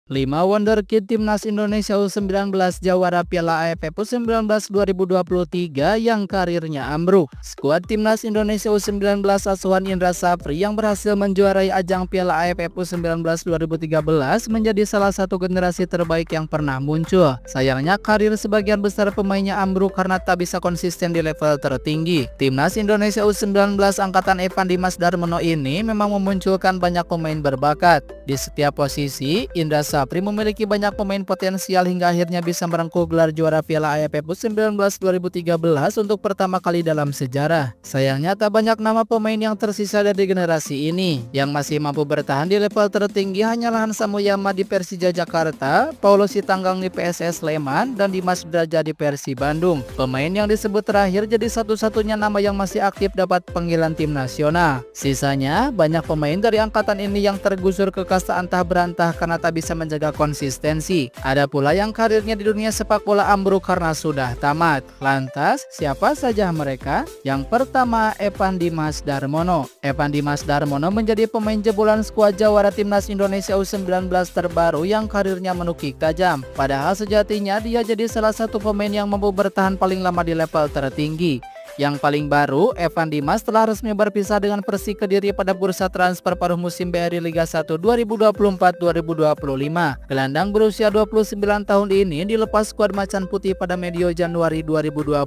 5 wonderkid Timnas Indonesia U19 jawara Piala AFF U19 2023 yang karirnya ambruk. Skuad Timnas Indonesia U19 asuhan Indra Safri yang berhasil menjuarai ajang Piala AFF U19 2013 menjadi salah satu generasi terbaik yang pernah muncul. Sayangnya karir sebagian besar pemainnya ambruk karena tak bisa konsisten di level tertinggi. Timnas Indonesia U19 angkatan Evan Dimas Darmono ini memang memunculkan banyak pemain berbakat. Di setiap posisi, Indra Safri memiliki banyak pemain potensial hingga akhirnya bisa merengkuh gelar juara Piala AFF U19 2013 untuk pertama kali dalam sejarah. Sayangnya tak banyak nama pemain yang tersisa dari generasi ini. Yang masih mampu bertahan di level tertinggi hanyalah Hansa Muyama di Persija Jakarta, Paulo Sitanggang di PSS Sleman, dan Dimas Draja di Persi Bandung. Pemain yang disebut terakhir jadi satu-satunya nama yang masih aktif dapat panggilan tim nasional. Sisanya, banyak pemain dari angkatan ini yang tergusur ke kasta antah berantah karena tak bisa menjaga konsistensi. Ada pula yang karirnya di dunia sepak bola ambruk karena sudah tamat. Lantas, siapa saja mereka? Yang pertama, Evan Dimas Darmono. Evan Dimas Darmono menjadi pemain jebolan skuad jawara Timnas Indonesia U19 terbaru yang karirnya menukik tajam. Padahal sejatinya dia jadi salah satu pemain yang mampu bertahan paling lama di level tertinggi. Yang paling baru, Evan Dimas telah resmi berpisah dengan Persik Kediri pada bursa transfer paruh musim BRI Liga 1 2024-2025. Gelandang berusia 29 tahun ini dilepas skuad Macan Putih pada medio Januari 2025.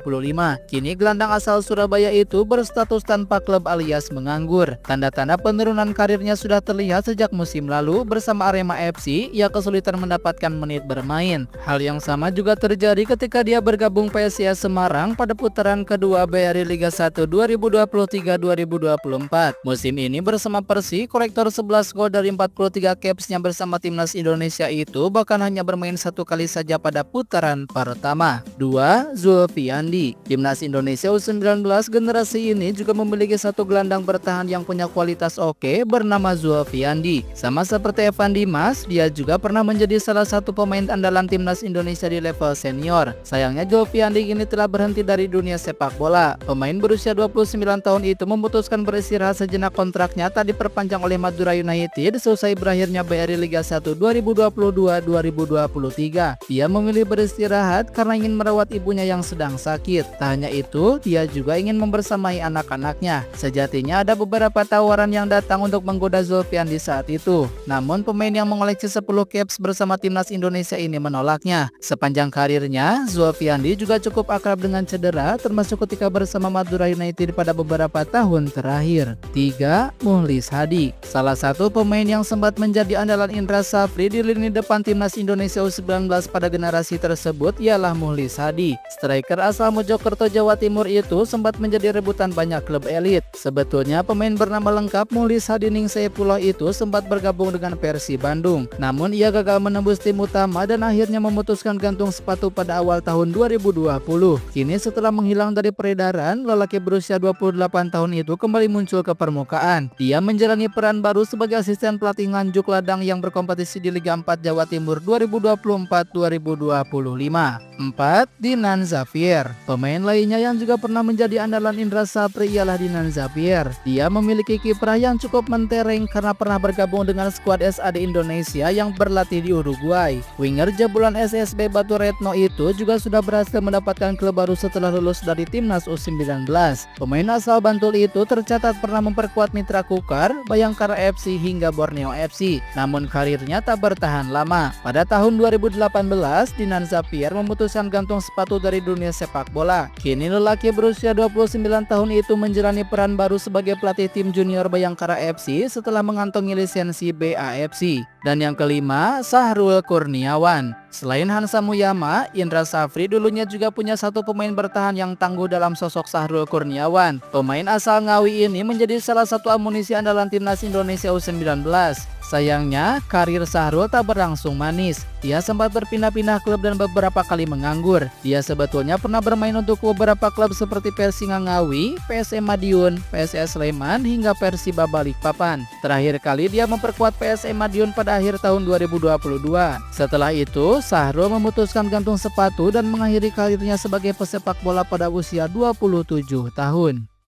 Kini gelandang asal Surabaya itu berstatus tanpa klub alias menganggur. Tanda-tanda penurunan karirnya sudah terlihat sejak musim lalu bersama Arema FC, ia kesulitan mendapatkan menit bermain. Hal yang sama juga terjadi ketika dia bergabung PSIS Semarang pada putaran kedua BRI Liga 1 2023-2024. Musim ini bersama Persi, korektor 11 gol dari 43 capsnya bersama Timnas Indonesia itu bahkan hanya bermain satu kali saja pada putaran pertama. 2. Zulfiandi. Timnas Indonesia U19 generasi ini juga memiliki satu gelandang bertahan yang punya kualitas oke bernama Zulfiandi. Sama seperti Evan Dimas, dia juga pernah menjadi salah satu pemain andalan Timnas Indonesia di level senior. Sayangnya Zulfiandi kini telah berhenti dari dunia sepak bola. Pemain berusia 29 tahun itu memutuskan beristirahat sejenak, kontraknya tak diperpanjang oleh Madura United seusai berakhirnya BRI Liga 1 2022-2023. Dia memilih beristirahat karena ingin merawat ibunya yang sedang sakit. Tak hanya itu, dia juga ingin membersamai anak-anaknya. Sejatinya ada beberapa tawaran yang datang untuk menggoda Zulfiandi saat itu. Namun pemain yang mengoleksi 10 caps bersama Timnas Indonesia ini menolaknya. Sepanjang karirnya, Zulfiandi juga cukup akrab dengan cedera, termasuk ketika bersama Madura United pada beberapa tahun terakhir. 3. Muhlis Hadi. Salah satu pemain yang sempat menjadi andalan Indra Safri di lini depan Timnas Indonesia U19 pada generasi tersebut ialah Muhlis Hadi. Striker asal Mojokerto, Jawa Timur itu sempat menjadi rebutan banyak klub elit. Sebetulnya pemain bernama lengkap Muhlis Hadi Ning Saipullah itu sempat bergabung dengan Persi Bandung. Namun ia gagal menembus tim utama dan akhirnya memutuskan gantung sepatu pada awal tahun 2020. Kini setelah menghilang dari peredaran, lelaki berusia 28 tahun itu kembali muncul ke permukaan. Dia menjalani peran baru sebagai asisten pelatih Nganjuk Ladang yang berkompetisi di Liga 4 Jawa Timur 2024-2025. 4. Dinan Xavier. Pemain lainnya yang juga pernah menjadi andalan Indra Safri ialah Dinan Xavier. Dia memiliki kiprah yang cukup mentereng karena pernah bergabung dengan skuad SAD Indonesia yang berlatih di Uruguay. Winger jebolan SSB Batu Retno itu juga sudah berhasil mendapatkan klub baru setelah lulus dari Timnas U19. Pemain asal Bantul itu tercatat pernah memperkuat Mitra Kukar, Bayangkara FC hingga Borneo FC. Namun karirnya tak bertahan lama. Pada tahun 2018, Dinan Xavier memutuskan gantung sepatu dari dunia sepak bola. Kini lelaki berusia 29 tahun itu menjalani peran baru sebagai pelatih tim junior Bayangkara FC setelah mengantongi lisensi BAFC. Dan yang kelima, Sahrul Kurniawan. Selain Hansa Muyama, Indra Safri dulunya juga punya satu pemain bertahan yang tangguh dalam sosok Sahrul Kurniawan. Pemain asal Ngawi ini menjadi salah satu amunisi andalan Timnas Indonesia U19. Sayangnya, karir Sahrul tak berlangsung manis. Dia sempat berpindah-pindah klub dan beberapa kali menganggur. Dia sebetulnya pernah bermain untuk beberapa klub seperti Persinga Ngawi, PSM Madiun, PSS Sleman, hingga Persiba Balikpapan. Terakhir kali dia memperkuat PSM Madiun pada akhir tahun 2022. Setelah itu, Sahrul memutuskan gantung sepatu dan mengakhiri karirnya sebagai pesepak bola pada usia 27 tahun.